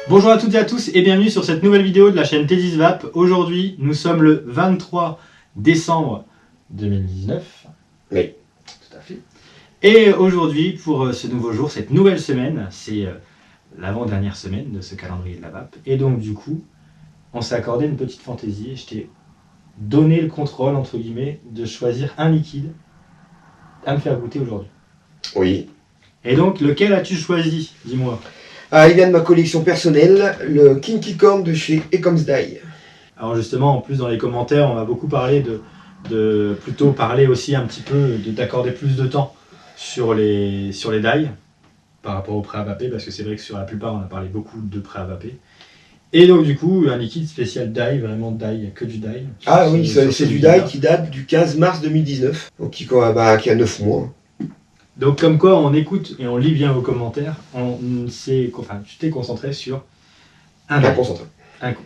Bonjour à toutes et à tous et bienvenue sur cette nouvelle vidéo de la chaîne T10Vap. Aujourd'hui, nous sommes le 23 décembre 2019. Oui. Tout à fait. Et aujourd'hui, pour ce nouveau jour, cette nouvelle semaine, c'est l'avant-dernière semaine de ce calendrier de la vape. Et donc du coup, on s'est accordé une petite fantaisie et je t'ai donné le contrôle, entre guillemets, de choisir un liquide à me faire goûter aujourd'hui. Oui. Et donc, lequel as-tu choisi? Dis-moi. Ah, il vient de ma collection personnelle, le Kinky Corn de chez Ecoms Die. Alors justement, en plus dans les commentaires, on va beaucoup parler de plutôt parler aussi un petit peu d'accorder plus de temps sur les dye par rapport au prêt à vaper, parce que c'est vrai que sur la plupart on a parlé beaucoup de prêt à vaper. Et donc du coup, un liquide spécial dye, vraiment dye, il n'y a que du dye. Ah oui, c'est du dye qui date du 15 mars 2019, donc qui a 9 mois. Donc comme quoi on écoute et on lit bien vos commentaires, tu t'es concentré sur un dye.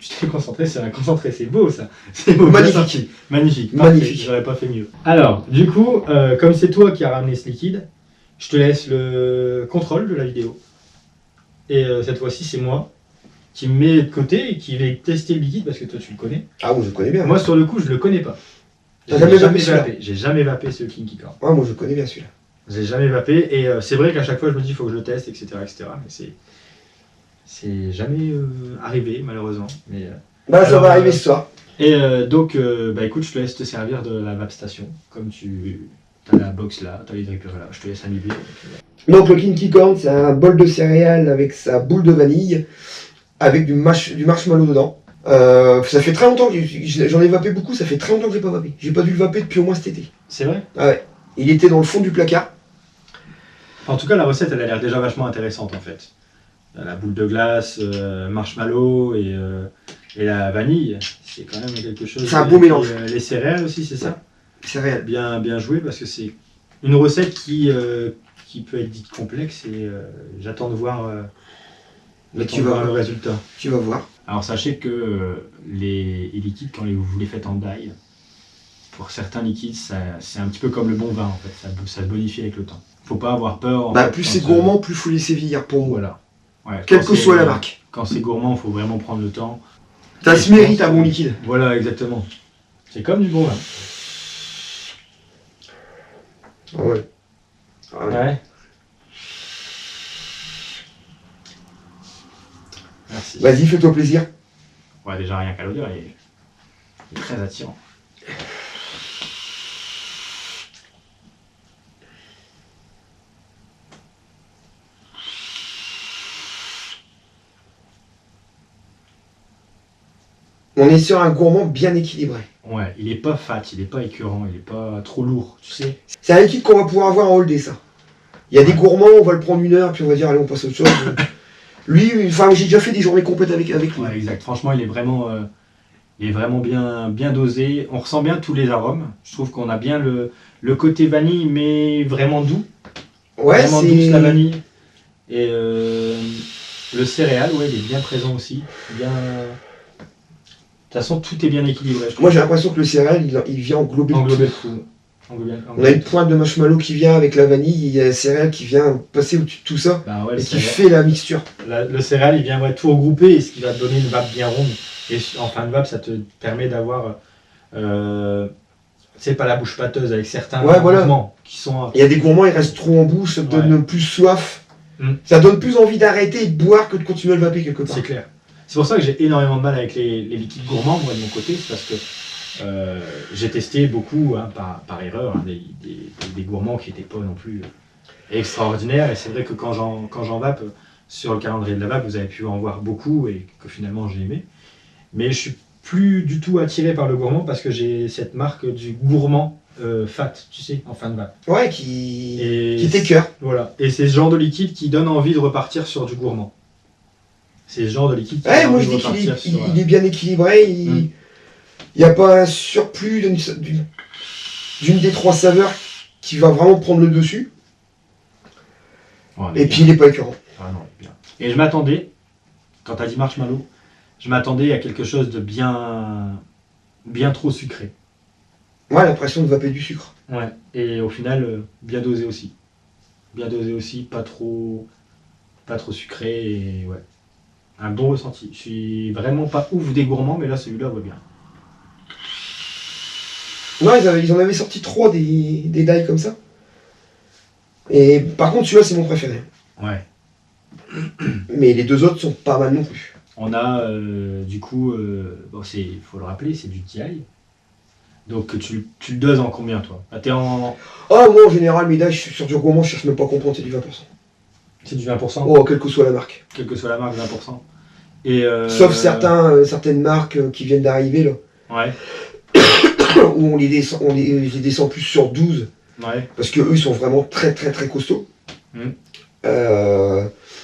Tu t'es concentré sur un concentré, c'est beau ça. C'est beau. Magnifique. Magnifique. Magnifique. J'aurais pas fait mieux. Alors, du coup, comme c'est toi qui as ramené ce liquide, je te laisse le contrôle de la vidéo. Et cette fois-ci, c'est moi qui me mets de côté et qui vais tester le liquide parce que toi tu le connais. Ah oui, je connais bien. Moi sur le coup, je le connais pas. T'as jamais vapé celui-là? J'ai jamais vapé ce Kinky Corn. Ah, moi je connais bien celui-là. J'ai jamais vapé et c'est vrai qu'à chaque fois je me dis il faut que je le teste, etc. Mais c'est jamais arrivé malheureusement. Mais, ça va arriver ce soir. Et donc, écoute, je te laisse te servir de la vape station. Comme tu as la box là, tu as les drippers là, je te laisse imbiber. Donc le Kinky Corn, c'est un bol de céréales avec sa boule de vanille, avec du marshmallow dedans. Ça fait très longtemps que j'en ai vapé beaucoup, ça fait très longtemps que j'ai pas vapé. J'ai pas dû le vaper depuis au moins cet été. C'est vrai? Ah ouais. Il était dans le fond du placard. En tout cas, la recette, elle a l'air déjà vachement intéressante en fait. La boule de glace, marshmallow et la vanille, c'est quand même quelque chose. C'est un beau mélange. Les céréales aussi, c'est ça? Céréales. Bien joué parce que c'est une recette qui peut être dite complexe et j'attends de voir, le résultat. Tu vas voir. Alors sachez que les liquides, quand vous les faites en dye, pour certains liquides, c'est un petit peu comme le bon vin en fait, ça se bonifie avec le temps. Faut pas avoir peur. Plus c'est gourmand, plus faut laisser vieillir pour moi. Voilà. Ouais, quelle que soit la marque. Quand c'est gourmand, il faut vraiment prendre le temps. Ça se mérite un bon liquide. Voilà, exactement. C'est comme du bon vin. Ah ouais. Ouais. Merci. Vas-y, fais-toi plaisir. Ouais, déjà rien qu'à l'odeur, il est très attirant. On est sur un gourmand bien équilibré. Ouais, il est pas fat, il est pas écœurant, il est pas trop lourd, tu sais. C'est un liquide qu'on va pouvoir avoir en holdé, ça. Il y a des gourmands, on va le prendre 1 heure, puis on va dire, allez, on passe à autre chose. Lui, j'ai déjà fait des journées complètes avec lui. Ouais, exact. Franchement, il est vraiment bien dosé. On ressent bien tous les arômes. Je trouve qu'on a bien le côté vanille, mais vraiment doux. Ouais, vraiment douce la vanille. Et le céréal, ouais, il est bien présent aussi. Bien. De toute façon, tout est bien équilibré. Moi, j'ai l'impression que le céréal, il vient englober le tout. On a une pointe de marshmallow qui vient avec la vanille, il y a le céréal qui vient passer au-dessus de tout ça, et qui fait la mixture. Le céréal, il vient tout regrouper, et ce qui va te donner une vape bien ronde. Et en fin de vape, ça te permet d'avoir, c'est pas la bouche pâteuse avec certains gourmands qui sont. Il y a des gourmands, ils restent trop en bouche, ça te donne plus soif. Ça donne plus envie d'arrêter et de boire que de continuer à le vaper quelque part. C'est clair. C'est pour ça que j'ai énormément de mal avec les liquides gourmands, moi de mon côté, c'est parce que j'ai testé beaucoup par erreur des gourmands qui n'étaient pas non plus extraordinaires, et c'est vrai que quand j'en vape sur le calendrier de la vape, vous avez pu en voir beaucoup et que finalement j'ai aimé, mais je suis plus du tout attiré par le gourmand parce que j'ai cette marque du gourmand fat, tu sais, en fin de vape. Ouais, qui t'écœure. Voilà, et c'est ce genre de liquide qui donne envie de repartir sur du gourmand. C'est ce genre de liquide qui moi je dis qu'il est bien équilibré, il n'y a pas un surplus d'une des 3 saveurs qui va vraiment prendre le dessus. Et puis il n'est pas écœurant. Ah non, bien. Et je m'attendais, quand tu as dit marshmallow, je m'attendais à quelque chose de bien trop sucré. Ouais, l'impression de vaper du sucre. Ouais, et au final, bien dosé aussi. Bien dosé aussi, pas trop sucré, et ouais. Un bon ressenti. Je suis vraiment pas ouf des gourmands, mais là, celui-là va bien. Non, ils en avaient sorti 3 des die comme ça. Et par contre, celui-là, c'est mon préféré. Ouais. Mais les 2 autres sont pas mal non plus. On a, du coup, bon, faut le rappeler, c'est du TI. Donc, tu le doses en combien, toi? T'es en... Ah, moi, en général, mes die, sur du gourmand, je cherche même pas à comprendre, c'est du 20%. C'est du 20%? Oh, quelle que soit la marque. Quelle que soit la marque, 20%. Et, Sauf certaines marques qui viennent d'arriver, là. Ouais. Où je les descends plus sur 12. Ouais. Parce que eux, ils sont vraiment très très très costauds. Mm.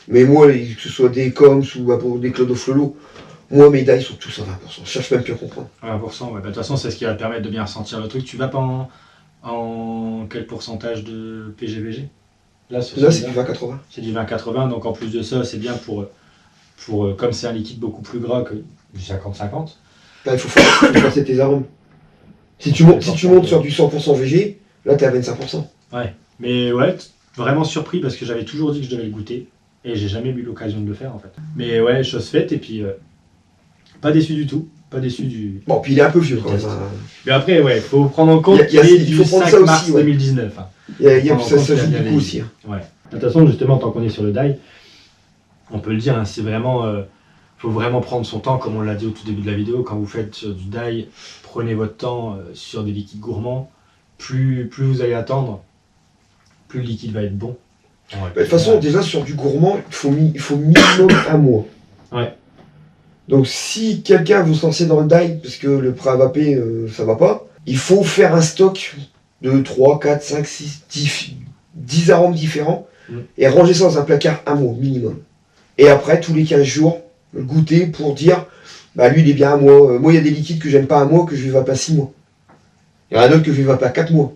Mais moi, que ce soit des Coms ou des Claude Flolo, moi, mes die sont tous à 20%. Je cherche même plus à comprendre. 20%, ouais. Bah, de toute façon, c'est ce qui va te permettre de bien ressentir le truc. Tu vas pas en quel pourcentage de PGVG? Là, c'est du 20-80. C'est du 20-80, donc en plus de ça, c'est bien pour comme c'est un liquide beaucoup plus gras que du 50-50. Là, il faut forcer tes arômes. Si tu montes sur du 100% VG, là, t'es à 25%. Ouais, mais ouais, vraiment surpris parce que j'avais toujours dit que je devais le goûter et j'ai jamais eu l'occasion de le faire en fait. Mais ouais, chose faite et puis pas déçu du tout. Pas déçu du. Bon, puis il est un peu vieux quand même. Mais après, ouais, faut prendre en compte qu'il est du 5 mars 2019. Hein. Il y a ça joue beaucoup aussi. Hein. Ouais. De toute façon, justement, tant qu'on est sur le die, on peut le dire, hein, c'est vraiment. Faut vraiment prendre son temps, comme on l'a dit au tout début de la vidéo. Quand vous faites sur du die, prenez votre temps sur des liquides gourmands. Plus vous allez attendre, plus le liquide va être bon. Ouais, de toute façon, déjà sur du gourmand, il faut minimum un mois. Ouais. Donc si quelqu'un veut se lancer dans le die, parce que le prêt à vaper, ça va pas, il faut faire un stock de 3, 4, 5, 6, 10 arômes différents et ranger ça dans un placard un mois minimum. Et après, tous les 15 jours, le goûter pour dire, bah lui il est bien un mois. Moi il y a des liquides que j'aime pas un mois, que je vais vaper à 6 mois. Il y en a d'autres que je vais vaper à 4 mois.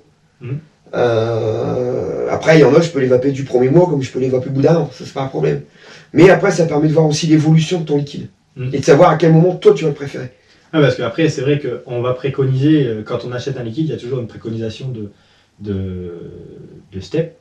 Après, il y en a, je peux les vaper du premier mois, comme je peux les vaper au bout d'un an, ça c'est pas un problème. Mais après, ça permet de voir aussi l'évolution de ton liquide. Et de savoir à quel moment toi tu vas le préférer. Ah, parce qu'après, c'est vrai qu'on va préconiser, quand on achète un liquide, il y a toujours une préconisation de step.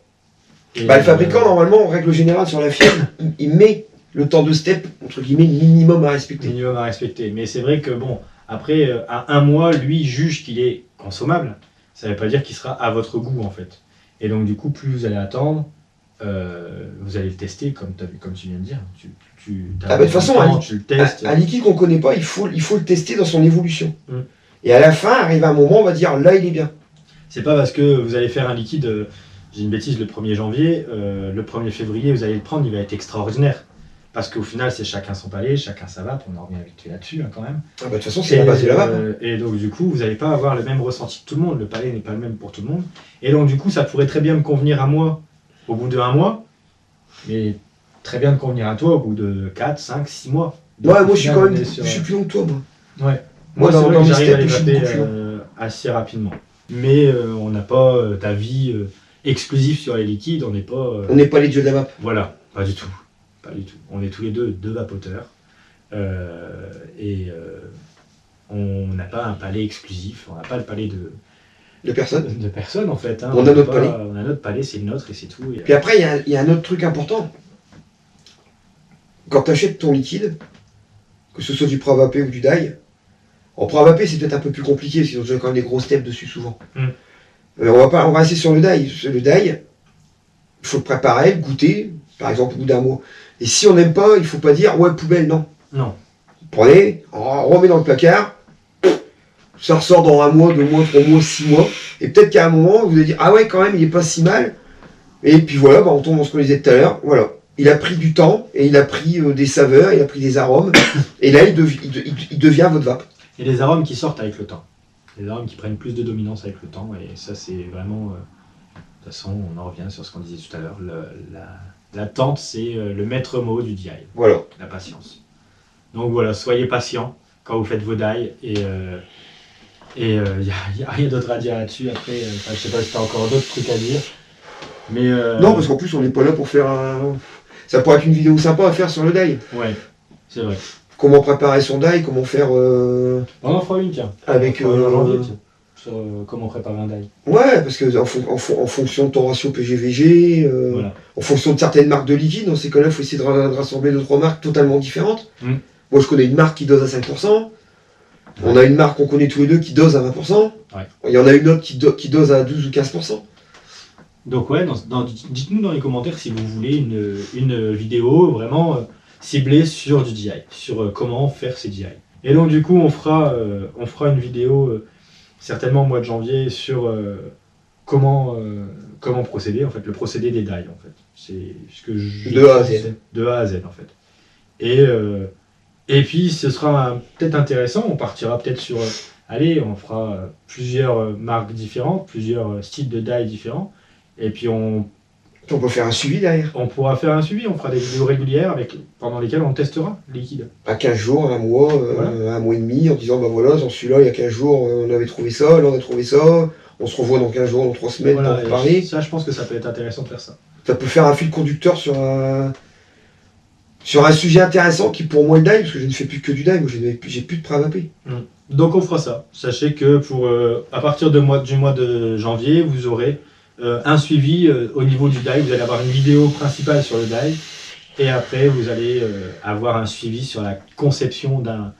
Et le fabricant, normalement, en règle générale, sur la fibre, il met le temps de step, entre guillemets, minimum à respecter. Minimum à respecter. Mais c'est vrai que, bon, après, à un mois, lui juge qu'il est consommable. Ça ne veut pas dire qu'il sera à votre goût, en fait. Et donc, du coup, plus vous allez attendre, vous allez le tester, comme tu viens de dire. De toute façon, un liquide qu'on ne connaît pas, il faut le tester dans son évolution. Et à la fin, arrive un moment, on va dire, là, il est bien. C'est pas parce que vous allez faire un liquide, j'ai une bêtise, le 1er janvier, le 1er février, vous allez le prendre, il va être extraordinaire. Parce qu'au final, c'est chacun son palais, chacun sa vape, on en revient vite fait là-dessus quand même. De toute façon, c'est la base de la vape. Et donc du coup, vous n'allez pas avoir le même ressenti que tout le monde, le palais n'est pas le même pour tout le monde. Et donc du coup, ça pourrait très bien me convenir à moi au bout de 1 mois, mais très bien me convenir à toi au bout de 4, 5, 6 mois. Donc, moi je suis plus long que toi, moi. Ouais. Moi c'est vrai que j'arrive à les vaper assez rapidement. Mais on n'a pas d'avis exclusif sur les liquides, on n'est pas les dieux de la vape. Voilà, pas du tout. Pas du tout. On est tous les deux vapoteurs. On n'a pas un palais exclusif, on n'a pas le palais de personne. De personne en fait. Hein. On a notre palais. On a notre palais, c'est le nôtre et c'est tout. Puis après, il y a un autre truc important. Quand tu achètes ton liquide, que ce soit du prêt à vaper ou du die, en prêt à vaper c'est peut-être un peu plus compliqué, sinon j'ai quand même des gros steps dessus souvent. On va rester sur le die. Le die, il faut le préparer, le goûter, par exemple au bout d'un mois. Et si on n'aime pas, il faut pas dire ouais poubelle, non. Non. Prenez, on remet dans le placard, ça ressort dans 1 mois, 2 mois, 3 mois, 6 mois, et peut-être qu'à un moment vous allez dire ah ouais quand même il est pas si mal. Et puis voilà, on tombe dans ce qu'on disait tout à l'heure, voilà. Il a pris du temps, et il a pris des saveurs, il a pris des arômes, et là il devient votre vape. Et les arômes qui sortent avec le temps. Les arômes qui prennent plus de dominance avec le temps, et ça c'est vraiment... de toute façon, on en revient sur ce qu'on disait tout à l'heure, l'attente c'est le maître mot du DI. Voilà. La patience. Donc voilà, soyez patient quand vous faites vos die, et il n'y a rien d'autre à dire là-dessus. Après, je sais pas si tu as encore d'autres trucs à dire. Mais non, parce qu'en plus on n'est pas là pour faire un... Ça pourrait être une vidéo sympa à faire sur le die. Ouais, c'est vrai. Comment préparer son die, comment faire... On en fera une, tiens. Avec... janvier, tiens. sur comment préparer un die. Ouais, parce que en fonction de ton ratio PG-VG, Voilà. en fonction de certaines marques de liquide, dans ces cas-là, il faut essayer de rassembler 2-3 marques totalement différentes. Mm. Moi, je connais une marque qui dose à 5%. On a une marque qu'on connaît tous les deux qui dose à 20%. Ouais. Il y en a une autre qui dose à 12 ou 15%. Donc ouais, dites-nous dans les commentaires si vous voulez une vidéo vraiment ciblée sur du DI, sur comment faire ces DI. Et donc du coup, on fera une vidéo certainement au mois de janvier sur comment procéder, en fait, le procédé des die, en fait. C'est ce que De A à Z. De A à Z, en fait. Et puis, ce sera peut-être intéressant, on partira peut-être sur... allez, on fera plusieurs marques différentes, plusieurs styles de die différents. Et puis on peut faire un suivi derrière. On pourra faire un suivi, on fera des vidéos régulières pendant lesquelles on testera le liquide. À 15 jours, un mois, Voilà. un mois et demi, en disant bah voilà, dans celui-là, il y a 15 jours, on avait trouvé ça, là on a trouvé ça, on se revoit dans 15 jours, dans 3 semaines Voilà, pour parler. ça, je pense que ça peut être intéressant de faire ça. Ça peut faire un fil conducteur sur un sujet intéressant qui pour moi le die, parce que je ne fais plus que du die, moi j'ai plus de pré-vapé. Donc on fera ça. Sachez que à partir du mois de janvier, vous aurez un suivi au niveau du die. Vous allez avoir une vidéo principale sur le die. Et après, vous allez avoir un suivi sur la conception d'un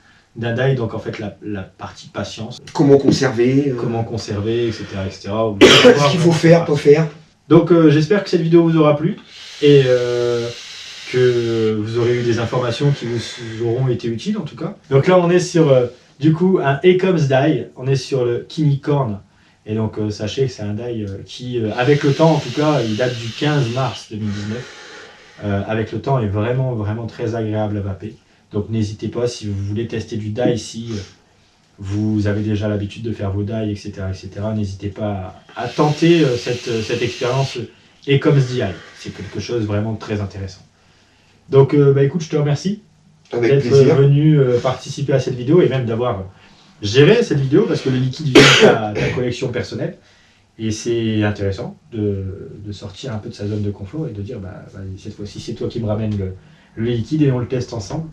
die. Donc en fait, la partie patience. Comment conserver. Comment conserver, etc. etc. Ce qu'il faut faire, pas faire. Donc j'espère que cette vidéo vous aura plu. Et que vous aurez eu des informations qui vous auront été utiles en tout cas. Donc là on est sur du coup un Ecoms die, on est sur le Kinicorn et donc sachez que c'est un die qui avec le temps en tout cas il date du 15 mars 2019, avec le temps est vraiment très agréable à vaper. Donc n'hésitez pas si vous voulez tester du die, si vous avez déjà l'habitude de faire vos die, etc. N'hésitez pas à tenter cette expérience Ecoms die, c'est quelque chose vraiment de très intéressant. Donc écoute, je te remercie d'être venu participer à cette vidéo et même d'avoir géré cette vidéo parce que le liquide vient de ta collection personnelle et c'est intéressant de sortir un peu de sa zone de confort et de dire cette fois-ci c'est toi qui me ramène le liquide et on le teste ensemble.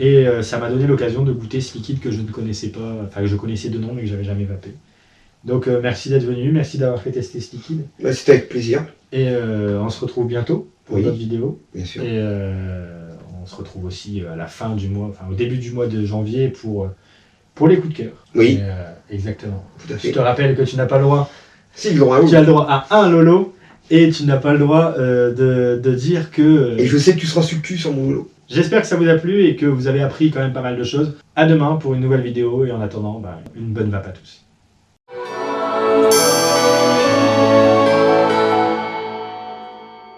Et ça m'a donné l'occasion de goûter ce liquide que je ne connaissais pas, enfin que je connaissais de nom mais que j'avais jamais vapé. Donc merci d'être venu, merci d'avoir fait tester ce liquide. C'était avec plaisir. Et on se retrouve bientôt pour d'autres vidéos. Bien sûr. Et on se retrouve aussi à la fin du mois, enfin au début du mois de janvier pour les coups de cœur. Oui. Exactement. Tout à fait. Je te rappelle que tu n'as pas le droit. Si, tu as le droit à un lolo et tu n'as pas le droit de dire que... Et je sais que tu seras sur le cul sur mon lolo. J'espère que ça vous a plu et que vous avez appris quand même pas mal de choses. À demain pour une nouvelle vidéo et en attendant, une bonne vape à tous.